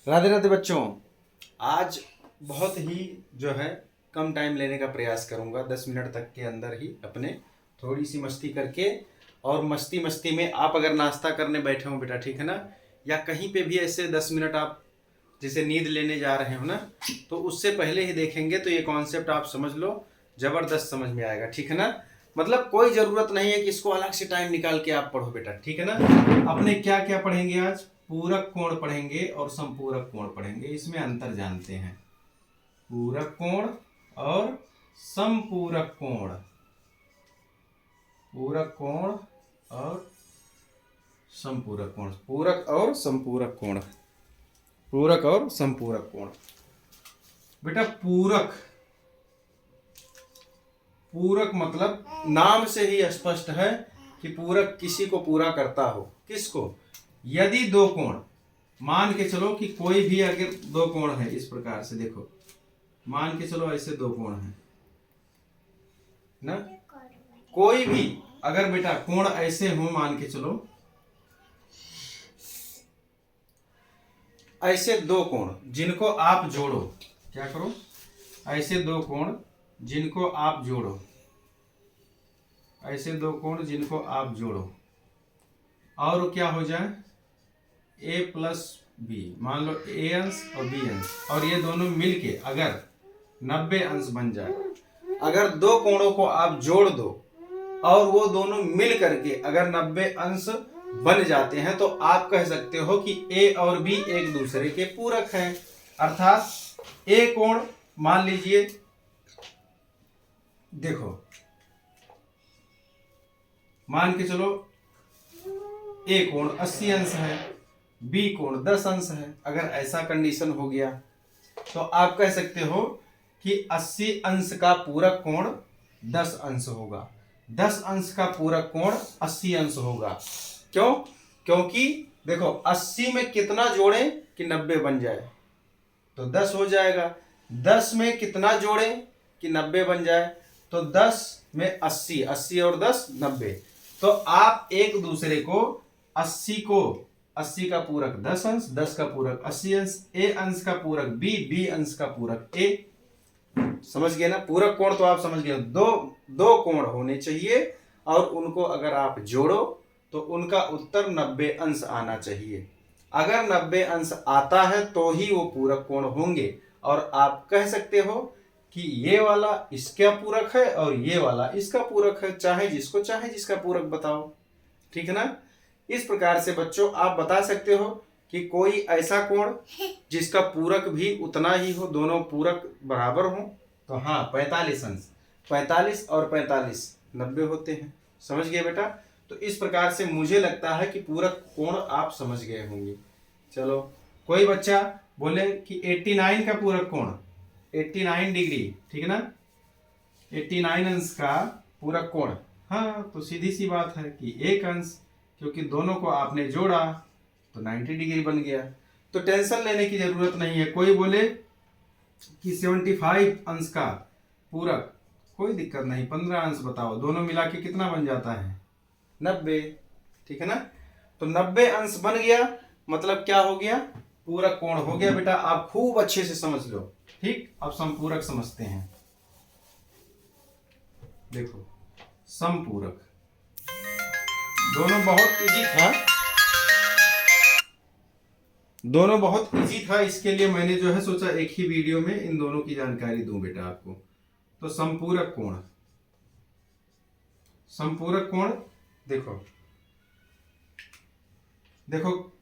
राधे राधे बच्चों। आज बहुत ही जो है कम टाइम लेने का प्रयास करूंगा, 10 मिनट तक के अंदर ही अपने थोड़ी सी मस्ती करके। और मस्ती मस्ती में आप अगर नाश्ता करने बैठे हो बेटा, ठीक है ना, या कहीं पे भी ऐसे 10 मिनट आप जैसे नींद लेने जा रहे हो ना, तो उससे पहले ही देखेंगे तो ये कॉन्सेप्ट आप समझ लो, जबरदस्त समझ में आएगा, ठीक है ना। मतलब कोई ज़रूरत नहीं है कि इसको अलग से टाइम निकाल के आप पढ़ो बेटा, ठीक है ना। अपने क्या क्या पढ़ेंगे आज? पूरक कोण पढ़ेंगे और संपूरक कोण पढ़ेंगे। इसमें अंतर जानते हैं, पूरक कोण और संपूरक कोण। पूरक कोण और संपूरक कोण, पूरक और संपूरक कोण, पूरक और संपूरक कोण। बेटा पूरक, पूरक मतलब नाम से ही स्पष्ट है कि पूरक किसी को पूरा करता हो। किसको? यदि दो कोण, मान के चलो कि कोई भी अगर दो कोण है, इस प्रकार से देखो, मान के चलो ऐसे दो कोण है ना, कोई भी अगर बेटा कोण ऐसे हो, मान के चलो ऐसे दो कोण जिनको आप जोड़ो, क्या करो, ऐसे दो कोण जिनको आप जोड़ो, ऐसे दो कोण जिनको आप जोड़ो और क्या हो जाए, ए प्लस बी, मान लो ए अंश और बी अंश, और ये दोनों मिलके अगर 90 अंश बन जाए। अगर दो कोणों को आप जोड़ दो और वो दोनों मिल करके अगर 90 अंश बन जाते हैं तो आप कह सकते हो कि ए और बी एक दूसरे के पूरक हैं। अर्थात ए कोण, मान लीजिए, देखो मान के चलो ए कोण 80 अंश है, बी कोण 10 अंश है। अगर ऐसा कंडीशन हो गया तो आप कह सकते हो कि 80 अंश का पूरक कोण 10 अंश होगा, 10 अंश का पूरक कोण 80 अंश होगा। क्यों? क्योंकि देखो 80 में कितना जोड़ें कि 90 बन जाए, तो 10 हो जाएगा। 10 में कितना जोड़ें कि 90 बन जाए, तो 10 में 80, 80 और 10 90। तो आप एक दूसरे को 80 को, 80 का पूरक 10 अंश, 10 का पूरक 80 अंश, ए अंश का पूरक बी, बी अंश का पूरक ए। समझ गए ना? पूरक कोण तो आप समझ गए, दो दो कोण होने चाहिए और उनको अगर आप जोड़ो तो उनका उत्तर 90 अंश आना चाहिए। अगर 90 अंश आता है तो ही वो पूरक कोण होंगे। और आप कह सकते हो कि ये वाला इसका पूरक है और ये वाला इसका पूरक है, चाहे जिसको चाहे जिसका पूरक बताओ, ठीक है ना। इस प्रकार से बच्चों आप बता सकते हो कि कोई ऐसा कोण जिसका पूरक भी उतना ही हो, दोनों पूरक बराबर हो, तो हाँ 45 अंश, 45 और 45 90 होते हैं। समझ गए बेटा? तो इस प्रकार से मुझे लगता है कि पूरक कोण आप समझ गए होंगे। चलो, कोई बच्चा बोले कि 89 का पूरक कोण 89 डिग्री, ठीक है ना, 89 अंश का पूरक कोण, हाँ तो सीधी सी बात है कि एक अंश, क्योंकि दोनों को आपने जोड़ा तो 90 डिग्री बन गया। तो टेंशन लेने की जरूरत नहीं है। कोई बोले कि 75 अंश का पूरक, कोई दिक्कत नहीं, 15 अंश बताओ, दोनों मिला के कितना बन जाता है? 90, ठीक है ना। तो 90 अंश बन गया, मतलब क्या हो गया? पूरक कोण हो गया बेटा। आप खूब अच्छे से समझ लो, ठीक। अब संपूरक समझते हैं। देखो संपूरक, दोनों बहुत इजी था, दोनों बहुत इजी था, इसके लिए मैंने जो है सोचा एक ही वीडियो में इन दोनों की जानकारी दूं बेटा आपको। तो संपूरक कोण, संपूरक कोण देखो, देखो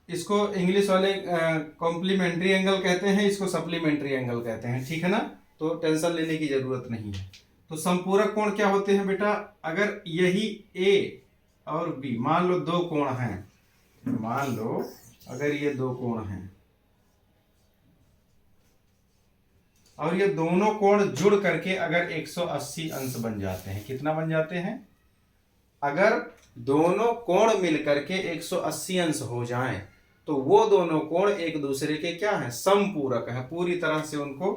इसको इंग्लिश वाले कॉम्प्लीमेंट्री एंगल कहते हैं, इसको सप्लीमेंट्री एंगल कहते हैं, ठीक है ना। तो टेंशन लेने की जरूरत नहीं है। तो संपूरक कोण क्या होते हैं बेटा? अगर यही ए और बी, मान लो दो कोण हैं, मान लो अगर ये दो कोण हैं और ये दोनों कोण जुड़ करके अगर 180 अंश बन जाते हैं, कितना बन जाते हैं? अगर दोनों कोण मिलकर के 180 अंश हो जाएं तो वो दोनों कोण एक दूसरे के क्या हैं? समपूरक हैं, पूरी तरह से उनको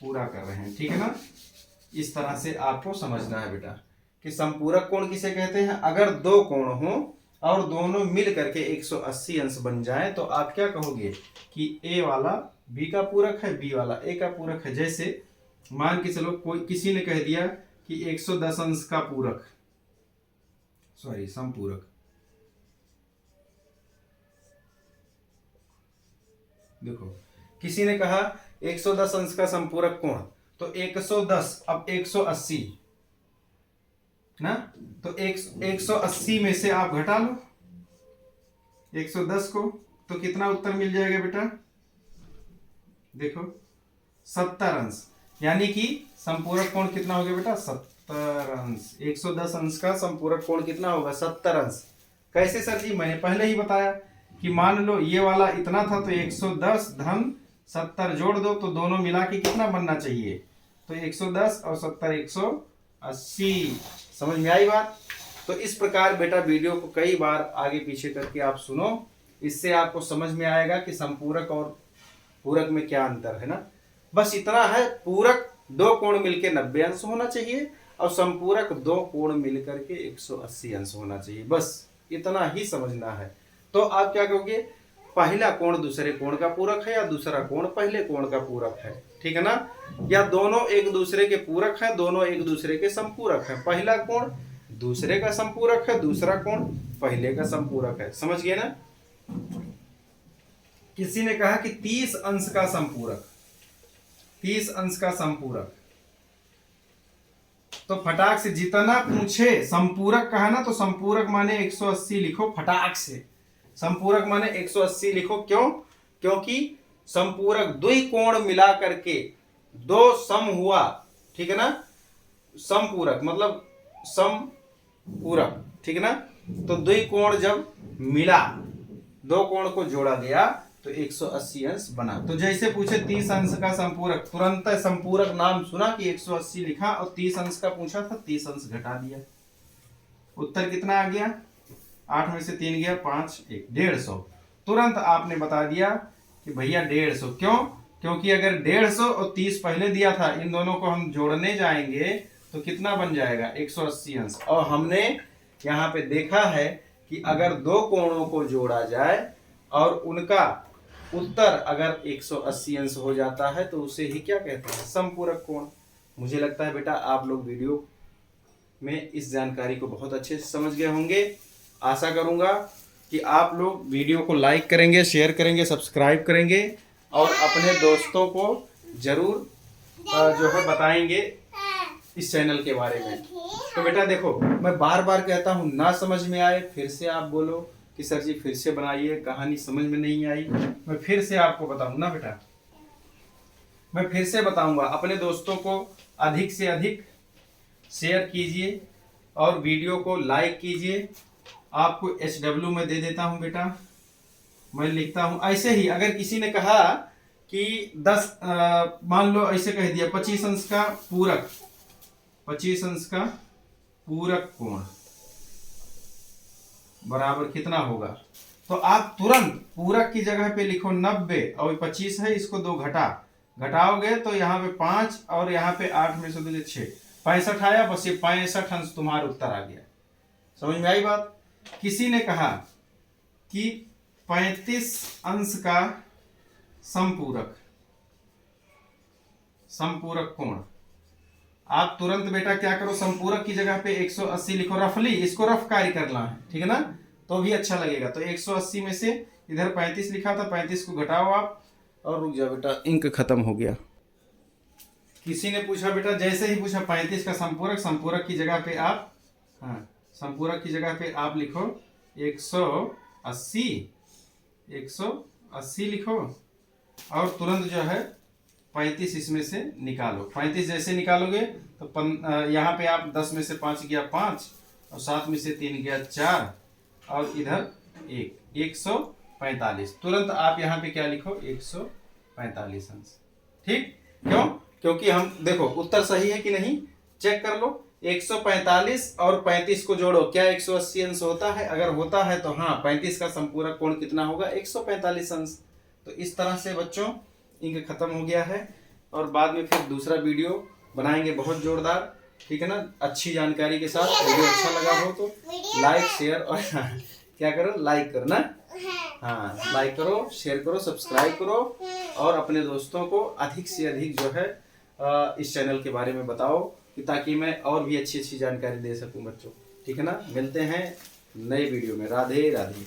पूरा कर रहे हैं, ठीक है ना। इस तरह से आपको समझना है बेटा कि संपूरक कोण किसे कहते हैं? अगर दो कोण हो और दोनों मिल करके 180 अंश बन जाए तो आप क्या कहोगे कि ए वाला बी का पूरक है, बी वाला ए का पूरक है। जैसे मान के चलो कोई किसी ने कह दिया कि 110 अंश का पूरक, सॉरी समपूरक, देखो किसी ने कहा 110 अंश का संपूरक कोण, तो 110 अब 180 ना, तो 180 में से आप घटा लो 110 को, तो कितना उत्तर मिल जाएगा बेटा, देखो 70 अंश, यानी कि संपूरक कोण कितना हो गया बेटा 70 अंश। 110 अंश का संपूरक कोण कितना होगा 70 अंश। कैसे सर जी, मैंने पहले ही बताया कि मान लो ये वाला इतना था तो 110 धन 70 जोड़ दो तो दोनों मिला के कितना बनना चाहिए, तो 110 और 70 180। समझ में आई बात। तो इस प्रकार बेटा वीडियो को कई बार आगे पीछे करके आप सुनो, इससे आपको समझ में आएगा कि संपूरक और पूरक में क्या अंतर है ना। बस इतना है, पूरक दो कोण मिलके 90 अंश होना चाहिए और संपूरक दो कोण मिलकर के 180 अंश होना चाहिए, बस इतना ही समझना है। तो आप क्या कहोगे, पहला कोण दूसरे कोण का पूरक है या दूसरा कोण पहले कोण का पूरक है, ठीक है ना, या दोनों एक दूसरे के पूरक हैं, दोनों एक दूसरे के संपूरक हैं। पहला कोण दूसरे का संपूरक है, दूसरा कोण पहले का संपूरक है। समझ गए ना। किसी ने कहा कि 30 अंश का संपूरक, 30 अंश का संपूरक, तो फटाक से जितना पूछे, संपूरक कहा ना तो संपूरक माने 180 लिखो, फटाक से संपूरक माने 180 लिखो। क्यों, क्योंकि संपूरक दुई कोण मिला करके दो सम हुआ, ठीक है ना, संपूरक मतलब समपूरक, ठीक है ना। तो दुई कोण जब मिला, दो कोण को जोड़ा गया तो 180 अंश बना। तो जैसे पूछे 30 अंश का संपूरक, तुरंत संपूरक नाम सुना कि 180 लिखा, और 30 अंश का पूछा था 30 अंश घटा दिया। उत्तर कितना आ गया, 8 में से 3 गया 5, 150। तुरंत आपने बता दिया कि भैया 150। क्यों, क्योंकि अगर 150 और 30 पहले दिया था, इन दोनों को हम जोड़ने जाएंगे तो कितना बन जाएगा 180 अंश। और हमने यहाँ पे देखा है कि अगर दो कोणों को जोड़ा जाए और उनका उत्तर अगर 180 अंश हो जाता है तो उसे ही क्या कहते हैं, समपूरक कोण। मुझे लगता है बेटा आप लोग वीडियो में इस जानकारी को बहुत अच्छे से समझ गए होंगे। आशा करूंगा कि आप लोग वीडियो को लाइक करेंगे, शेयर करेंगे, सब्सक्राइब करेंगे और अपने दोस्तों को जरूर जो है बताएंगे इस चैनल के बारे में। तो बेटा देखो, मैं बार बार कहता हूँ, ना समझ में आए फिर से आप बोलो कि सर जी फिर से बनाइए, कहानी समझ में नहीं आई। मैं फिर से आपको बताऊँ ना बेटा, मैं फिर से बताऊंगा, अपने दोस्तों को अधिक से अधिक शेयर कीजिए और वीडियो को लाइक कीजिए। आपको HW में दे देता हूं बेटा, मैं लिखता हूं ऐसे ही। अगर किसी ने कहा कि 10 मान लो ऐसे कह दिया 25 अंश का पूरक, 25 अंश का पूरक कोण बराबर कितना होगा, तो आप तुरंत पूरक की जगह पे लिखो 90 और 25 है, इसको दो घटाओगे तो यहाँ पे 5 और यहाँ पे 8 में से 2 6, 65 आया, बस ये 65 अंश तुम्हारा उत्तर आ गया। समझ में आई बात। किसी ने कहा कि 35 अंश का संपूरक कोण, आप तुरंत बेटा क्या करो, संपूरक की जगह पे 180 लिखो, रफली इसको रफ कार्य करना है, ठीक है ना, तो भी अच्छा लगेगा। तो 180 में से इधर 35 लिखा था, 35 को घटाओ आप, और रुक जाओ बेटा इंक खत्म हो गया। किसी ने पूछा बेटा, जैसे ही पूछा 35 का संपूरक, संपूरक की जगह पे आप, हाँ संपूरक की जगह पे आप लिखो 180 लिखो और तुरंत जो है 35 इसमें से निकालो। 35 जैसे निकालोगे तो यहाँ पे आप 10 में से 5 गया 5 और 7 में से 3 गया 4 और इधर 145। तुरंत आप यहाँ पे क्या लिखो 145 अंश। ठीक, क्यों? क्योंकि हम देखो उत्तर सही है कि नहीं चेक कर लो। 145 और 35 को जोड़ो, क्या 180 अंश होता है? अगर होता है तो हाँ 35 का संपूरक कोण कितना होगा 145 अंश। तो इस तरह से बच्चों इंक खत्म हो गया है और बाद में फिर दूसरा वीडियो बनाएंगे बहुत जोरदार, ठीक है ना, अच्छी जानकारी के साथ। वीडियो अच्छा लगा हो तो लाइक शेयर और क्या करो, लाइक करो ना। हाँ, लाइक करो, शेयर करो, सब्सक्राइब करो और अपने दोस्तों को अधिक से अधिक जो है इस चैनल के बारे में बताओ कि ताकि मैं और भी अच्छी अच्छी जानकारी दे सकूं बच्चों। ठीक है ना, मिलते हैं नए वीडियो में। राधे राधे।